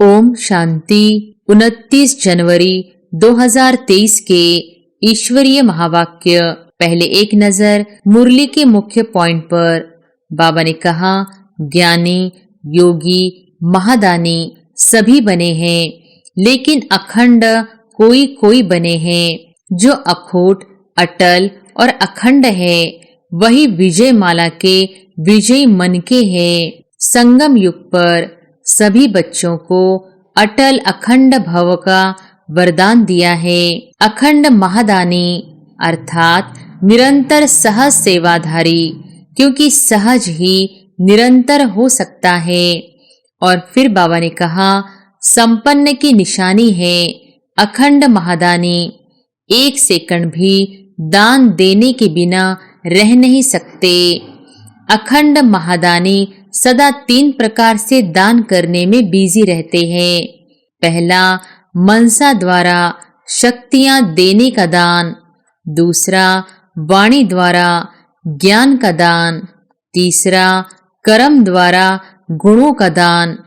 ओम शांति। 29 जनवरी 2023 के ईश्वरीय महावाक्य। पहले एक नजर मुरली के मुख्य पॉइंट पर। बाबा ने कहा, ज्ञानी, योगी, महादानी सभी बने हैं, लेकिन अखंड कोई कोई बने हैं। जो अखोट, अटल और अखंड है, वही विजय माला के विजयी मन के हैं। संगम युग पर सभी बच्चों को अटल अखंड भव का वरदान दिया है। अखंड महादानी अर्थात निरंतर सहज सेवाधारी, क्योंकि सहज ही निरंतर हो सकता है। और फिर बाबा ने कहा, संपन्न की निशानी है अखंड महादानी। एक सेकंड भी दान देने के बिना रह नहीं सकते। अखंड महादानी सदा 3 प्रकार से दान करने में बिजी रहते हैं। पहला, मनसा द्वारा शक्तियां देने का दान। दूसरा, वाणी द्वारा ज्ञान का दान। तीसरा, कर्म द्वारा गुणों का दान।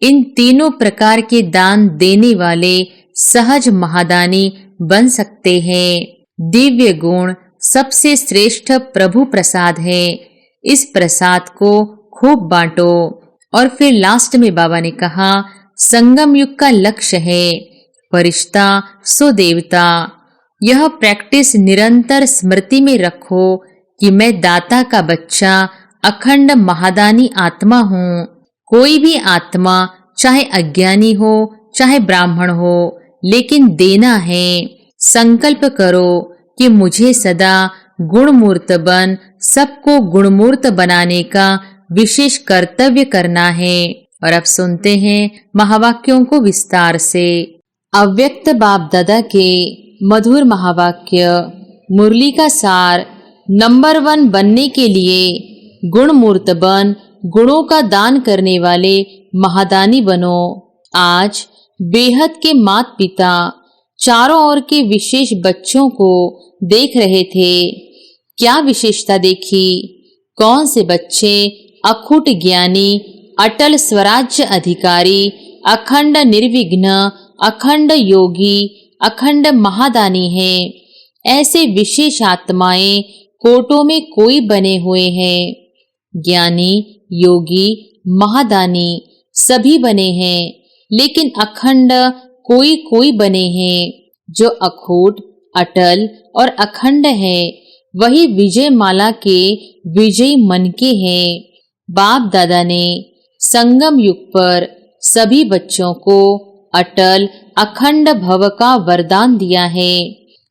इन तीनों प्रकार के दान देने वाले सहज महादानी बन सकते हैं। दिव्य गुण सबसे श्रेष्ठ प्रभु प्रसाद है। इस प्रसाद को खूब बांटो। और फिर लास्ट में बाबा ने कहा, संगम युग का लक्ष्य है फरिश्ता सो देवता। यह प्रैक्टिस निरंतर स्मृति में रखो कि मैं दाता का बच्चा अखंड महादानी आत्मा हूँ। कोई भी आत्मा चाहे अज्ञानी हो चाहे ब्राह्मण हो, लेकिन देना है। संकल्प करो कि मुझे सदा गुणमूर्त बन सबको गुणमूर्त बनाने का विशेष कर्तव्य करना है। और अब सुनते हैं महावाक्यों को विस्तार से। अव्यक्त बाप दादा के मधुर महावाक्य। मुरली का सार। नंबर 1 बनने के लिए गुणमूर्त बन गुणों का दान करने वाले महादानी बनो। आज बेहद के माता पिता चारों ओर के विशेष बच्चों को देख रहे थे। क्या विशेषता देखी? कौन से बच्चे अखुट ज्ञानी, अटल स्वराज्य अधिकारी, अखंड निर्विघ्न, अखंड योगी, अखंड महादानी हैं। ऐसे विशेष आत्माएं कोटों में कोई बने हुए हैं। ज्ञानी, योगी, महादानी सभी बने हैं, लेकिन अखंड कोई कोई बने हैं। जो अखूट, अटल और अखंड है, वही विजय माला के विजयी मन के हैं। बाप दादा ने संगम युग पर सभी बच्चों को अटल अखंड भव का वरदान दिया है,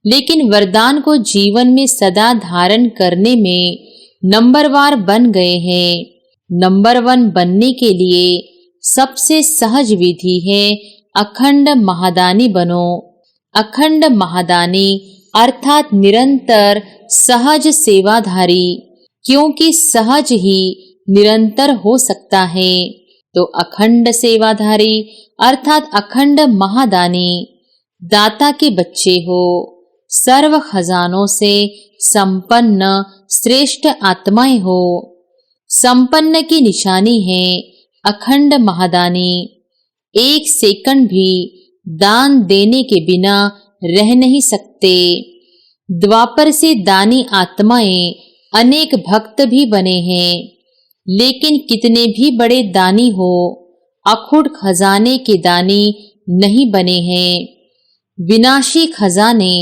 लेकिन वरदान को जीवन में सदा धारण करने में नंबरवार बन गए हैं। नंबर 1 बनने के लिए सबसे सहज विधि है अखंड महादानी बनो। अखंड महादानी अर्थात निरंतर सहज सेवाधारी, क्योंकि सहज ही निरंतर हो सकता है। तो अखंड सेवाधारी अर्थात अखंड महादानी दाता के बच्चे हो। सर्व खजानों से संपन्न श्रेष्ठ आत्माएं हो। संपन्न की निशानी है अखंड महादानी। एक सेकंड भी दान देने के बिना रह नहीं सकते। द्वापर से दानी आत्माएं अनेक भक्त भी बने हैं, लेकिन कितने भी बड़े दानी हो, अखुट खजाने के दानी नहीं बने हैं। विनाशी खजाने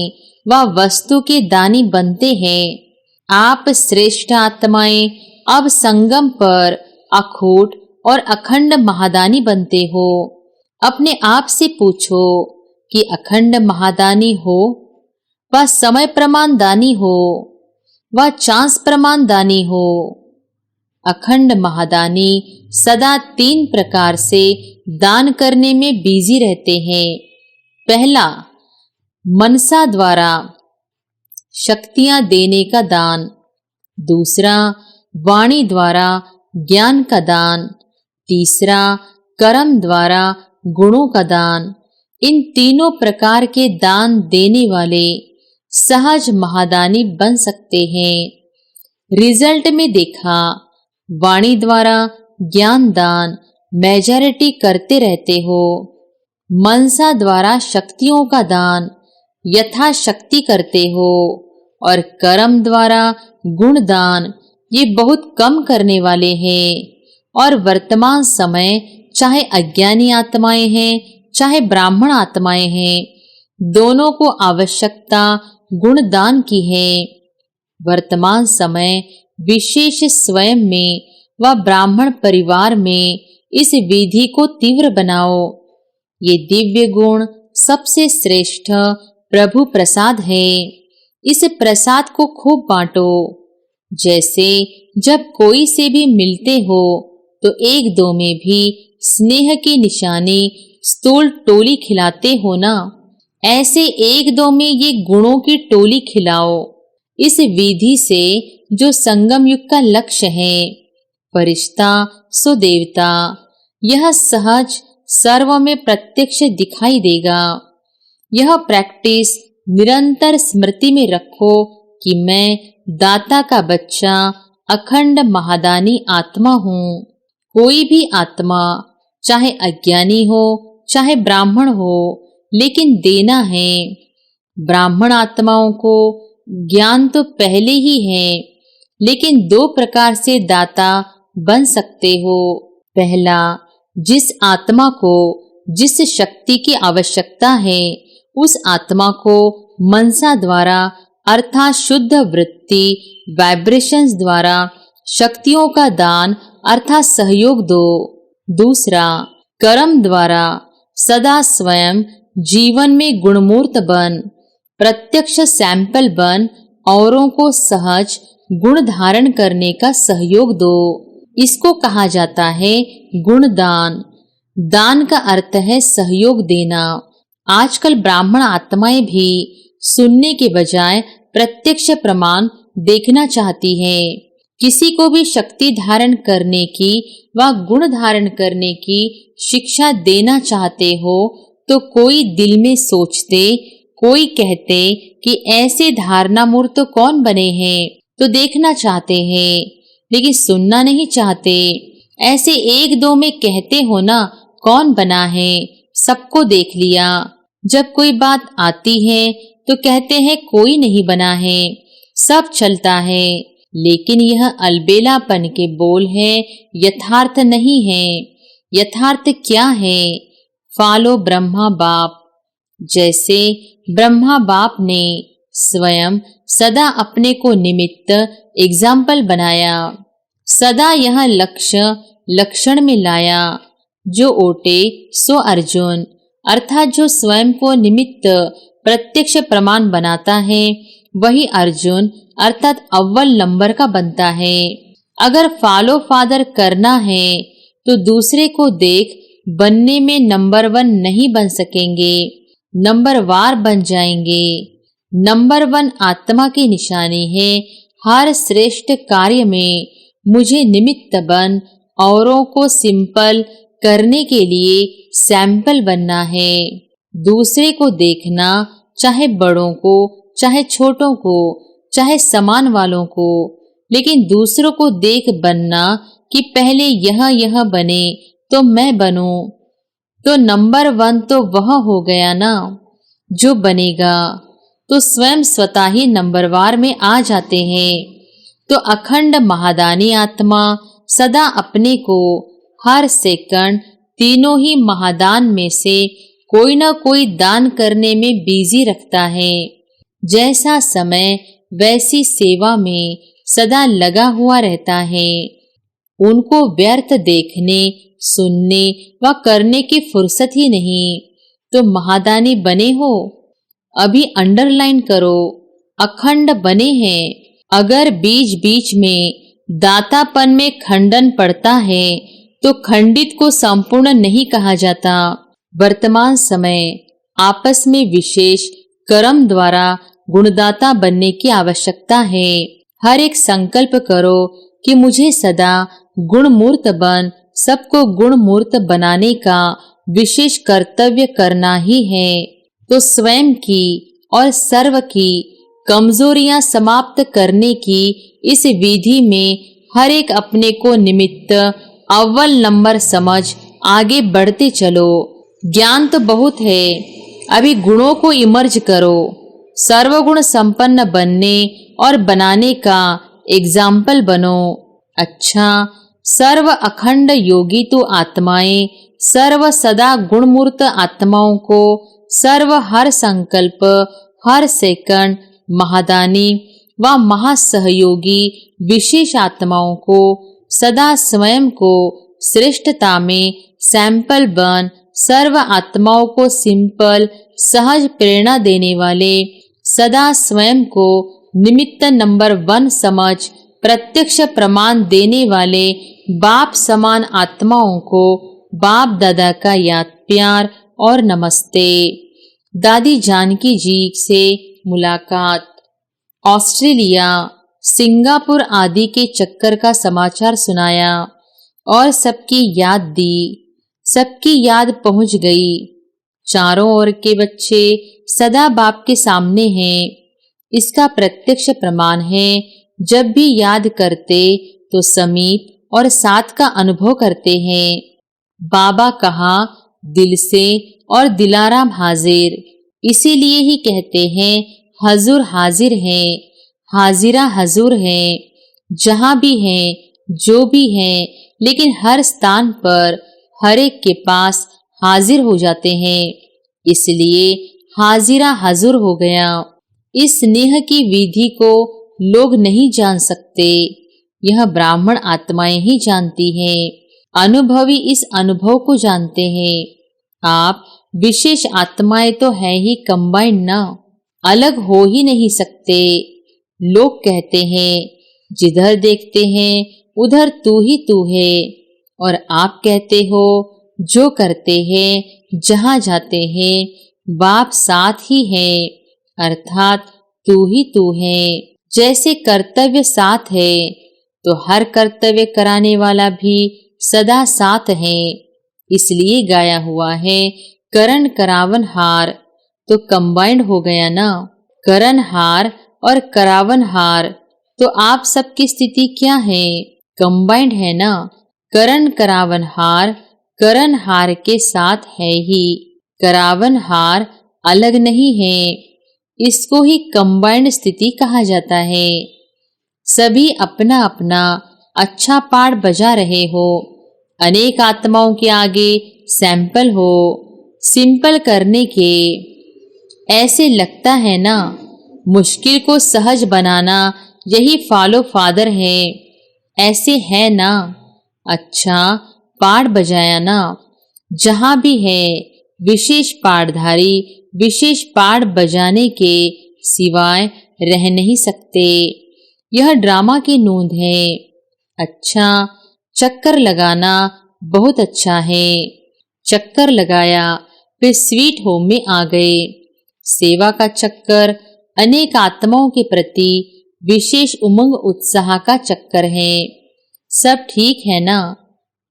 व वस्तु के दानी बनते हैं। आप श्रेष्ठ आत्माएं अब संगम पर अखूट और अखंड महादानी बनते हो। अपने आप से पूछो कि अखंड महादानी हो व समय प्रमाण दानी हो व चांस प्रमाण दानी हो। अखंड महादानी सदा 3 प्रकार से दान करने में बिजी रहते हैं। पहला, मनसा द्वारा शक्तियां देने का दान। दूसरा, वाणी द्वारा ज्ञान का दान। तीसरा, कर्म द्वारा गुणों का दान। इन तीनों प्रकार के दान देने वाले सहज महादानी बन सकते हैं। रिजल्ट में देखा, वाणी द्वारा ज्ञान दान मेजॉरिटी करते रहते हो। मनसा द्वारा शक्तियों का दान यथाशक्ति करते हो और कर्म द्वारा गुण दान ये बहुत कम करने वाले हैं। और वर्तमान समय चाहे अज्ञानी आत्माएं हैं चाहे ब्राह्मण आत्माएं हैं, दोनों को आवश्यकता गुण दान की है। वर्तमान समय विशेष स्वयं में व ब्राह्मण परिवार में इस विधि को तीव्र बनाओ। ये दिव्य गुण सबसे श्रेष्ठ प्रभु प्रसाद है। इस प्रसाद को खूब बांटो। जैसे जब कोई से भी मिलते हो तो एक दो में भी स्नेह की निशानी स्थूल टोली खिलाते हो ना, ऐसे एक दो में ये गुणों की टोली खिलाओ। इस विधि से जो संगम युग का लक्ष्य है, फरिश्ता सो देवता, यह सहज सर्व में प्रत्यक्ष दिखाई देगा। यह प्रैक्टिस निरंतर स्मृति में रखो कि मैं दाता का बच्चा अखंड महादानी आत्मा हूँ। कोई भी आत्मा चाहे अज्ञानी हो चाहे ब्राह्मण हो, लेकिन देना है। ब्राह्मण आत्माओं को ज्ञान तो पहले ही है, लेकिन दो प्रकार से दाता बन सकते हो। पहला, जिस आत्मा को जिस शक्ति की आवश्यकता है उस आत्मा को मनसा द्वारा अर्थात शुद्ध वृत्ति वाइब्रेशंस द्वारा शक्तियों का दान अर्थात सहयोग दो। दूसरा, कर्म द्वारा सदा स्वयं जीवन में गुणमूर्त बन, प्रत्यक्ष सैंपल बन, औरों को सहज गुण धारण करने का सहयोग दो। इसको कहा जाता है गुण दान। दान का अर्थ है सहयोग देना। आजकल ब्राह्मण आत्माएं भी सुनने के बजाय प्रत्यक्ष प्रमाण देखना चाहती है। किसी को भी शक्ति धारण करने की व गुण धारण करने की शिक्षा देना चाहते हो तो कोई दिल में सोचते, कोई कहते कि ऐसे धारणा मूर्त तो कौन बने हैं, तो देखना चाहते हैं लेकिन सुनना नहीं चाहते। ऐसे एक दो में कहते हो ना कौन बना है, सबको देख लिया। जब कोई बात आती है तो कहते हैं कोई नहीं बना है, सब चलता है। लेकिन यह अलबेलापन के बोल है, यथार्थ नहीं है। यथार्थ क्या है? फॉलो ब्रह्मा बाप। जैसे ब्रह्मा बाप ने स्वयं सदा अपने को निमित्त एग्जाम्पल बनाया, सदा यह लक्ष्य लक्षण में लाया। जो ओटे सो अर्जुन, अर्थात जो स्वयं को निमित्त प्रत्यक्ष प्रमाण बनाता है वही अर्जुन अर्थात अव्वल नंबर का बनता है। अगर फॉलो फादर करना है तो दूसरे को देख बनने में नंबर 1 नहीं बन सकेंगे, नंबर वार बन जाएंगे। नंबर 1 आत्मा की निशानी है। हर श्रेष्ठ कार्य में मुझे निमित्त बन, औरों को सिंपल करने के लिए सैंपल बनना है। दूसरे को देखना, चाहे बड़ों को चाहे छोटों को चाहे समान वालों को, लेकिन दूसरों को देख बनना कि पहले यह बने तो मैं बनूं। तो नंबर 1 तो वह हो गया ना। जो बनेगा तो स्वयं स्वतः ही नंबरवार में आ जाते हैं। तो अखंड महादानी आत्मा सदा अपने को हर सेकंड तीनों ही महादान में से कोई न कोई दान करने में बिजी रखता है। जैसा समय वैसी सेवा में सदा लगा हुआ रहता है। उनको व्यर्थ देखने, सुनने व करने की फुर्सत ही नहीं। तो महादानी बने हो? अभी अंडरलाइन करो, अखंड बने हैं। अगर बीच बीच में दातापन में खंडन पड़ता है तो खंडित को संपूर्ण नहीं कहा जाता। वर्तमान समय आपस में विशेष कर्म द्वारा गुणदाता बनने की आवश्यकता है। हर एक संकल्प करो कि मुझे सदा गुणमूर्त बन, सबको गुणमूर्त बनाने का विशेष कर्तव्य करना ही है। तो स्वयं की और सर्व की कमजोरियां समाप्त करने की इस विधि में हर एक अपने को निमित्त अव्वल नंबर समझ आगे बढ़ते चलो। ज्ञान तो बहुत है, अभी गुणों को इमर्ज करो। सर्वगुण संपन्न बनने और बनाने का एग्जाम्पल बनो। अच्छा, सर्व अखंड योगी तो आत्माएं सर्व सदा गुणमूर्त आत्माओं को सर्व हर संकल्प हर सेकंड महादानी व महासहयोगी विशेष आत्माओं को सदा स्वयं को श्रेष्ठता में सैंपल बन सर्व आत्माओं को सिंपल सहज प्रेरणा देने वाले सदा स्वयं को निमित्त नंबर 1 समझ प्रत्यक्ष प्रमाण देने वाले बाप समान आत्माओं को बाप दादा का याद प्यार और नमस्ते। दादी जानकी जी से मुलाकात। ऑस्ट्रेलिया, सिंगापुर आदि के चक्कर का समाचार सुनाया और सबकी याद दी। सबकी याद पहुंच गई। चारों ओर के बच्चे सदा बाप के सामने हैं। इसका प्रत्यक्ष प्रमाण है। जब भी याद करते तो समीप और साथ का अनुभव करते हैं। बाबा कहा दिल से और दिलाराम हाजिर, इसीलिए ही कहते हैं हजूर हाजिर हैं, हाजिरा हजूर हैं। जहां भी हैं, जो भी हैं, लेकिन हर स्थान पर हर एक के पास हाजिर हो जाते हैं, इसलिए हाजिरा हजूर हो गया। इस स्नेह की विधि को लोग नहीं जान सकते, यह ब्राह्मण आत्माएं ही जानती हैं। अनुभवी इस अनुभव को जानते हैं। आप विशेष आत्माएं तो है ही कंबाइंड ना, अलग हो ही नहीं सकते। लोग कहते हैं जिधर देखते हैं उधर तू ही तू है, और आप कहते हो जो करते हैं जहां जाते हैं बाप साथ ही है, अर्थात तू ही तू है। जैसे कर्तव्य साथ है तो हर कर्तव्य कराने वाला भी सदा साथ है। इसलिए गाया हुआ है करण करावन हार, तो कंबाइंड हो गया ना, करण हार और करावन हार। तो आप सबकी स्थिति क्या है? कंबाइंड है ना। करण करावन हार करण हार के साथ है ही, करावन हार अलग नहीं है। इसको ही कंबाइंड स्थिति कहा जाता है। सभी अपना अपना अच्छा पाठ बजा रहे हो, अनेक आत्माओं के आगे सैंपल हो, सिंपल करने के। ऐसे लगता है ना, मुश्किल को सहज बनाना यही फॉलो फादर है, ऐसे है ना। अच्छा पाठ बजाया ना। जहां भी है विशेष पाठधारी विशेष पाठ बजाने के सिवाय रह नहीं सकते। यह ड्रामा की नोंद है। अच्छा, चक्कर लगाना बहुत अच्छा है। चक्कर लगाया, फिर स्वीट होम में आ गए। सेवा का चक्कर अनेक आत्माओं के प्रति विशेष उमंग उत्साह का चक्कर है। सब ठीक है ना?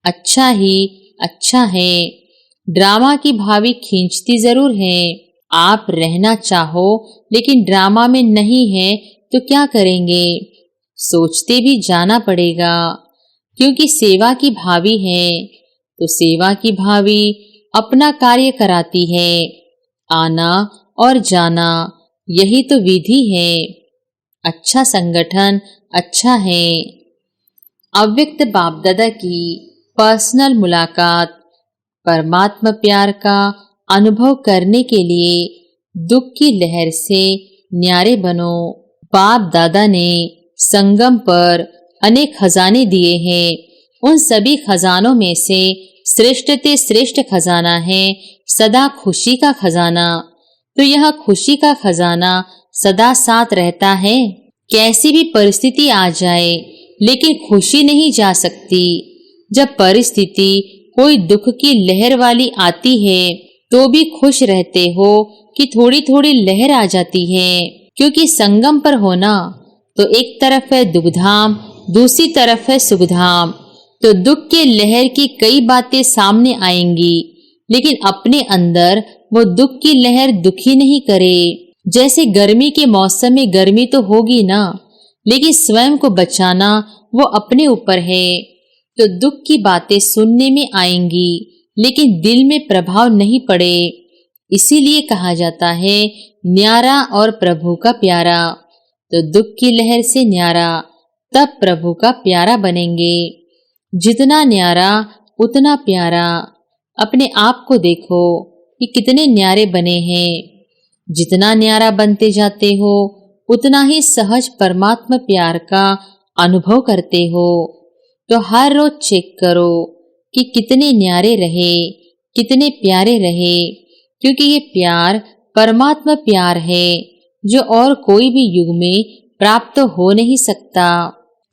अच्छा ही अच्छा है। ड्रामा की भावी खींचती जरूर है। आप रहना चाहो लेकिन ड्रामा में नहीं है तो क्या करेंगे? सोचते भी जाना पड़ेगा, क्योंकि सेवा की भावी है तो सेवा की भावी अपना कार्य कराती है। आना और जाना यही तो विधि है। अच्छा संगठन अच्छा है। अव्यक्त बाप दादा की पर्सनल मुलाकात। परमात्मा प्यार का अनुभव करने के लिए दुख की लहर से न्यारे बनो। बाप दादा ने संगम पर अनेक खजाने दिए हैं। उन सभी खजानों में से श्रेष्ठ ते श्रेष्ठ खजाना है सदा खुशी का खजाना। तो यह खुशी का खजाना सदा साथ रहता है। कैसी भी परिस्थिति आ जाए लेकिन खुशी नहीं जा सकती। जब परिस्थिति कोई दुख की लहर वाली आती है तो भी खुश रहते हो कि थोड़ी थोड़ी लहर आ जाती है, क्योंकि संगम पर होना तो एक तरफ है दुखधाम, दूसरी तरफ है सुखधाम। तो दुख के लहर की कई बातें सामने आएंगी, लेकिन अपने अंदर वो दुख की लहर दुखी नहीं करे। जैसे गर्मी के मौसम में गर्मी तो होगी ना, लेकिन स्वयं को बचाना वो अपने ऊपर है। तो दुख की बातें सुनने में आएंगी, लेकिन दिल में प्रभाव नहीं पड़े। इसीलिए कहा जाता है न्यारा और प्रभु का प्यारा। तो दुख की लहर से न्यारा, तब प्रभु का प्यारा बनेंगे। जितना न्यारा उतना प्यारा। अपने आप को देखो कि कितने न्यारे बने हैं। जितना न्यारा बनते जाते हो उतना ही सहज परमात्मा प्यार का अनुभव करते हो। तो हर रोज चेक करो कि कितने न्यारे रहे, कितने प्यारे रहे, क्योंकि ये प्यार परमात्मा प्यार है जो और कोई भी युग में प्राप्त हो नहीं सकता।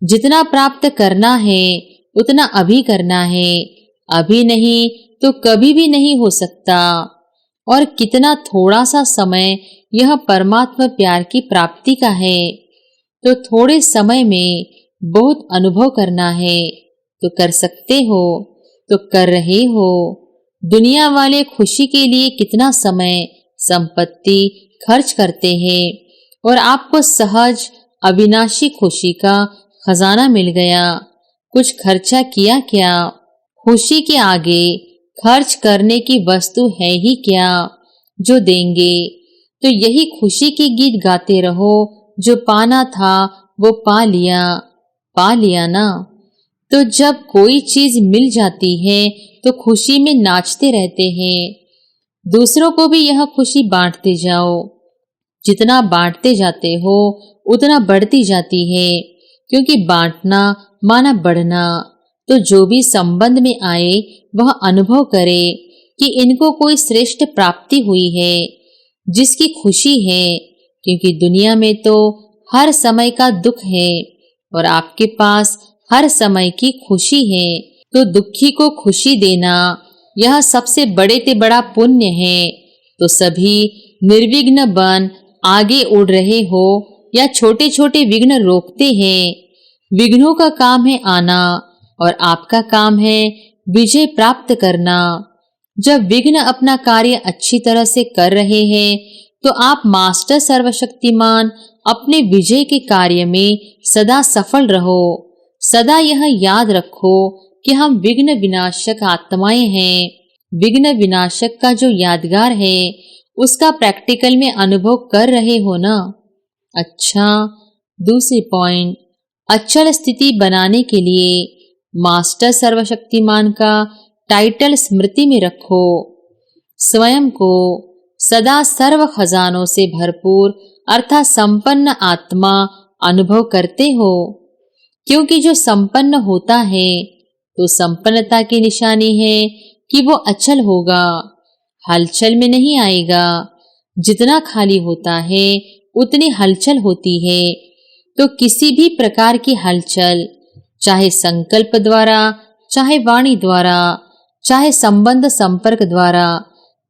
जितना प्राप्त करना है उतना अभी करना है, अभी नहीं तो कभी भी नहीं हो सकता। और कितना थोड़ा सा समय यह परमात्मा प्यार की प्राप्ति का है। तो थोड़े समय में बहुत अनुभव करना है तो कर सकते हो, तो कर रहे हो। दुनिया वाले खुशी के लिए कितना समय संपत्ति खर्च करते हैं और आपको सहज अविनाशी खुशी का खजाना मिल गया। कुछ खर्चा किया क्या? खुशी के आगे खर्च करने की वस्तु है ही क्या जो देंगे। तो यही खुशी के गीत गाते रहो, जो पाना था वो पा लिया ना। तो जब कोई चीज मिल जाती है तो खुशी में नाचते रहते हैं। दूसरों को भी यह खुशी बांटते जाओ। जितना बांटते जाते हो उतना बढ़ती जाती है, क्योंकि बांटना माना बढ़ना। तो जो भी संबंध में आए वह अनुभव करे कि इनको कोई श्रेष्ठ प्राप्ति हुई है, जिसकी खुशी है। क्योंकि दुनिया में तो हर समय का दुख है और आपके पास हर समय की खुशी है। तो दुखी को खुशी देना यह सबसे बड़े से बड़ा पुण्य है। तो सभी निर्विघ्न बन आगे उड़ रहे हो या छोटे छोटे विघ्न रोकते हैं। विघ्नों का काम है आना और आपका काम है विजय प्राप्त करना। जब विघ्न अपना कार्य अच्छी तरह से कर रहे हैं तो आप मास्टर सर्वशक्तिमान अपने विजय के कार्य में सदा सफल रहो। सदा यह याद रखो कि हम विघ्न विनाशक आत्माएं हैं। विघ्न विनाशक का जो यादगार है उसका प्रैक्टिकल में अनुभव कर रहे हो ना। अच्छा, दूसरी पॉइंट, अचल स्थिति बनाने के लिए मास्टर सर्वशक्तिमान का टाइटल स्मृति में रखो। स्वयं को सदा सर्व खजानों से भरपूर अर्थात संपन्न आत्मा अनुभव करते हो। क्योंकि जो संपन्न होता है तो संपन्नता की निशानी है कि वो अचल होगा, हलचल में नहीं आएगा। जितना खाली होता है उतनी हलचल होती है। तो किसी भी प्रकार की हलचल, चाहे संकल्प द्वारा, चाहे वाणी द्वारा, चाहे संबंध संपर्क द्वारा,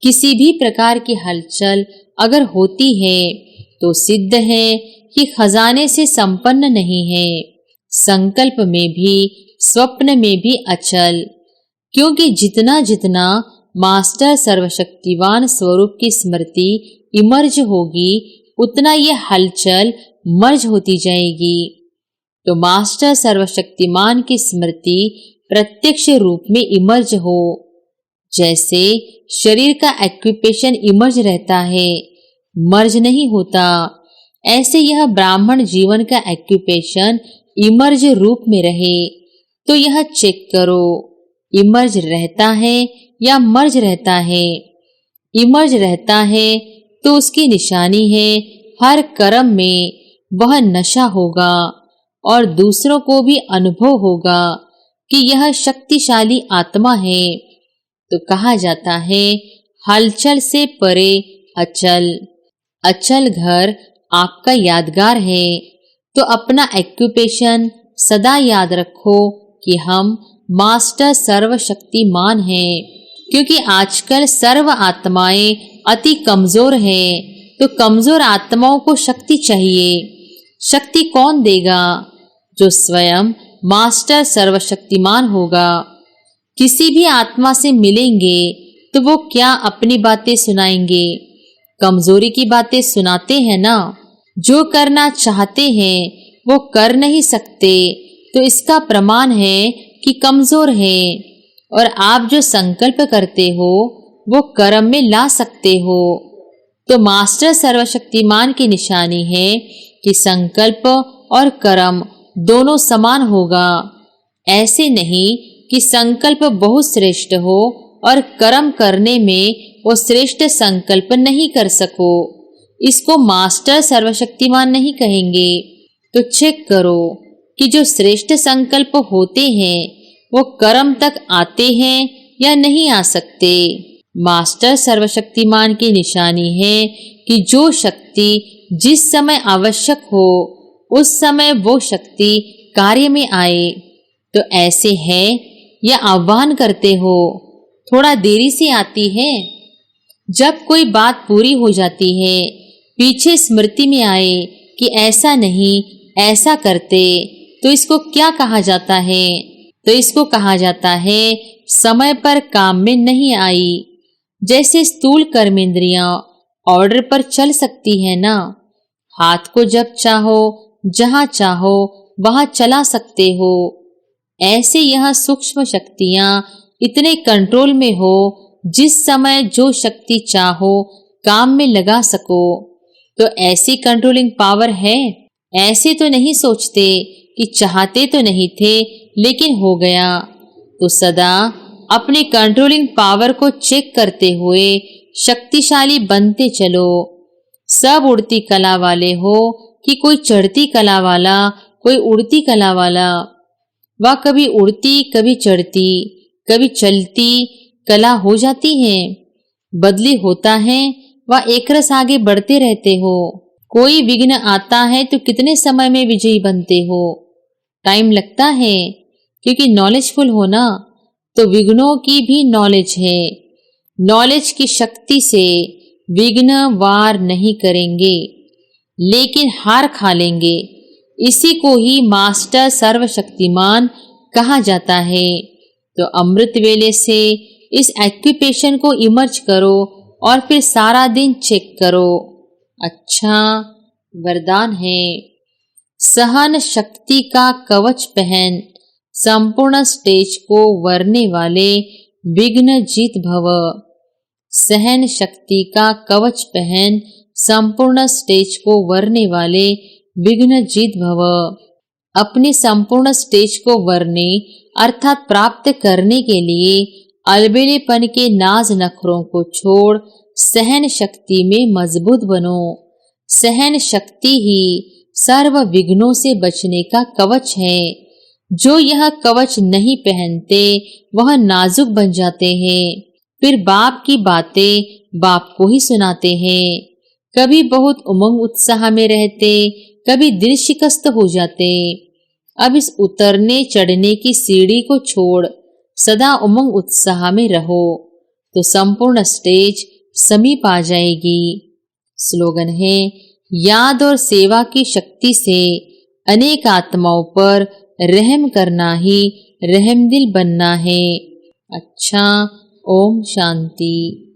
किसी भी प्रकार की हलचल अगर होती है तो सिद्ध है कि खजाने से संपन्न नहीं है। संकल्प में भी स्वप्न में भी अचल। क्योंकि जितना जितना मास्टर सर्वशक्तिवान स्वरूप की स्मृति इमर्ज होगी उतना ये हलचल मर्ज होती जाएगी। तो मास्टर सर्वशक्तिमान की स्मृति प्रत्यक्ष रूप में इमर्ज हो। जैसे शरीर का एक्यूपेशन इमर्ज रहता है, मर्ज नहीं होता, ऐसे यह ब्राह्मण जीवन का एक्यूपेशन इमर्ज रूप में रहे। तो यह चेक करो इमर्ज रहता है या मर्ज रहता है। इमर्ज रहता है तो उसकी निशानी है हर कर्म में वह नशा होगा और दूसरों को भी अनुभव होगा कि यह शक्तिशाली आत्मा है। तो कहा जाता है हलचल से परे अचल। अचल घर आपका यादगार है। तो अपना एक्यूपेशन सदा याद रखो कि हम मास्टर सर्वशक्तिमान हैं। क्योंकि आजकल सर्व आत्माएं अति कमजोर हैं। तो कमजोर आत्माओं को शक्ति चाहिए। शक्ति कौन देगा? जो स्वयं मास्टर सर्वशक्तिमान होगा। किसी भी आत्मा से मिलेंगे तो वो क्या अपनी बातें सुनाएंगे? कमजोरी की बातें सुनाते हैं ना। जो करना चाहते हैं वो कर नहीं सकते, तो इसका प्रमाण है कि कमजोर है। और आप जो संकल्प करते हो वो कर्म में ला सकते हो। तो मास्टर सर्वशक्तिमान की निशानी है कि संकल्प और कर्म दोनों समान होगा। ऐसे नहीं कि संकल्प बहुत श्रेष्ठ हो और कर्म करने में वो श्रेष्ठ संकल्प नहीं कर सको। इसको मास्टर सर्वशक्तिमान नहीं कहेंगे। तो चेक करो कि जो श्रेष्ठ संकल्प होते हैं वो कर्म तक आते हैं या नहीं आ सकते। मास्टर सर्वशक्तिमान की निशानी है कि जो शक्ति जिस समय आवश्यक हो उस समय वो शक्ति कार्य में आए। तो ऐसे है या आह्वान करते हो, थोड़ा देरी से आती है। जब कोई बात पूरी हो जाती है, पीछे स्मृति में आए कि ऐसा नहीं ऐसा करते, तो इसको क्या कहा जाता है? तो इसको कहा जाता है समय पर काम में नहीं आई। जैसे स्थूल कर्मेंद्रियां ऑर्डर पर चल सकती है ना, हाथ को जब चाहो जहां चाहो वहां चला सकते हो। ऐसे यह सूक्ष्म शक्तियां इतने कंट्रोल में हो जिस समय जो शक्ति चाहो काम में लगा सको। तो ऐसी कंट्रोलिंग पावर है। ऐसे तो नहीं सोचते कि चाहते तो नहीं थे लेकिन हो गया। तो सदा अपनी कंट्रोलिंग पावर को चेक करते हुए शक्तिशाली बनते चलो। सब उड़ती कला वाले हो कि कोई चढ़ती कला वाला, कोई उड़ती कला वाला। वह कभी उड़ती कभी चढ़ती कभी चलती कला हो जाती है। बदली होता है, वह एक रस आगे बढ़ते रहते हो। कोई विघ्न आता है तो कितने समय में विजयी बनते हो? टाइम लगता है, क्योंकि नॉलेजफुल हो ना। तो विघ्नों की भी नॉलेज है। नॉलेज की शक्ति से विघ्न वार नहीं करेंगे, लेकिन हार खा लेंगे। इसी को ही मास्टर सर्वशक्तिमान कहा जाता है। तो अमृत वेले से इस एक्विपेशन को इमर्ज करो और फिर सारा दिन चेक करो। अच्छा, वरदान है, सहन शक्ति का कवच पहन, संपूर्ण स्टेज को वरने वाले विघ्न जीत भव। सहन शक्ति का कवच पहन, संपूर्ण स्टेज को वरने वाले विघ्न जीत भव। अपने संपूर्ण स्टेज को वरने अर्थात प्राप्त करने के लिए अलबेलेपन के नाज नखरों को छोड़ सहन शक्ति में मजबूत बनो। सहन शक्ति ही सर्व विघ्नों से बचने का कवच है। जो यह कवच नहीं पहनते वह नाजुक बन जाते हैं। फिर बाप की बातें बाप को ही सुनाते हैं। कभी बहुत उमंग उत्साह में रहते, कभी दिल शिकस्त हो जाते। अब इस उतरने चढ़ने की सीढ़ी को छोड़ सदा उमंग उत्साह में रहो, तो संपूर्ण स्टेज समीप आ जाएगी। स्लोगन है, याद और सेवा की शक्ति से अनेक आत्माओं पर रहम करना ही रहमदिल बनना है। अच्छा, ओम शांति।